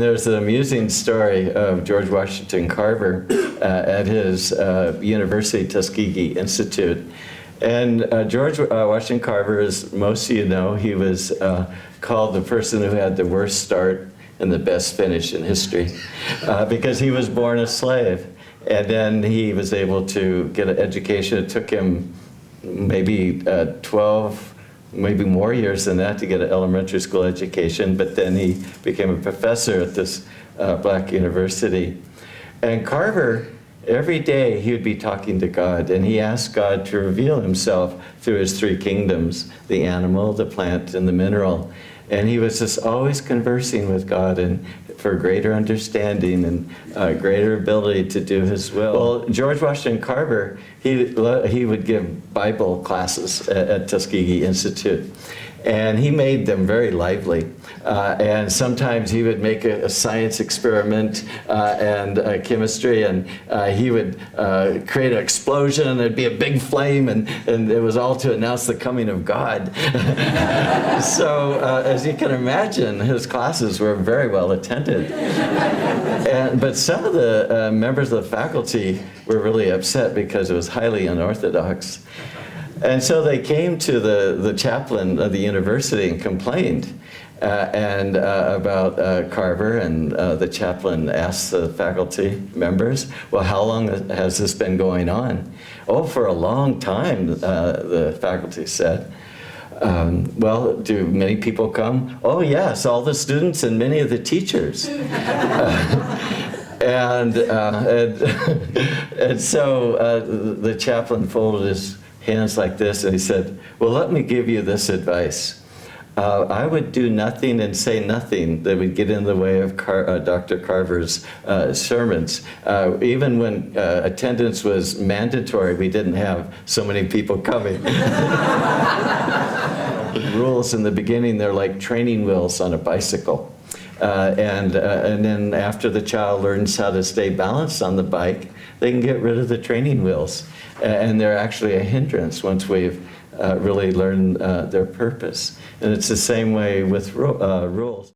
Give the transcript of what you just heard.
There's an amusing story of George Washington Carver at his University Tuskegee Institute. And George Washington Carver, as most of you know, he was called the person who had the worst start and the best finish in history because he was born a slave. And then he was able to get an education. It took him maybe 12, maybe more years than that to get an elementary school education, but then he became a professor at this black university. And Carver, every day he would be talking to God, and he asked God to reveal himself through his three kingdoms, the animal, the plant, and the mineral. And he was just always conversing with God and for greater understanding and greater ability to do his will. Well, George Washington Carver, he would give Bible classes at Tuskegee Institute. And he made them very lively. And sometimes he would make a science experiment and chemistry, and he would create an explosion, and there'd be a big flame, and it was all to announce the coming of God. So as you can imagine, his classes were very well attended. But some of the members of the faculty were really upset because it was highly unorthodox. And so they came to the chaplain of the university and complained about Carver, and the chaplain asked the faculty members, well, how long has this been going on? Oh, for a long time, the faculty said. Well, do many people come? Oh, yes, all the students and many of the teachers. And so the chaplain folded his hands like this, and he said, well, let me give you this advice. I would do nothing and say nothing that would get in the way of Dr. Carver's sermons. Even when attendance was mandatory, we didn't have so many people coming. Rules in the beginning, they're like training wheels on a bicycle. And then after the child learns how to stay balanced on the bike, they can get rid of the training wheels. And they're actually a hindrance once we've really learned their purpose. And it's the same way with rules.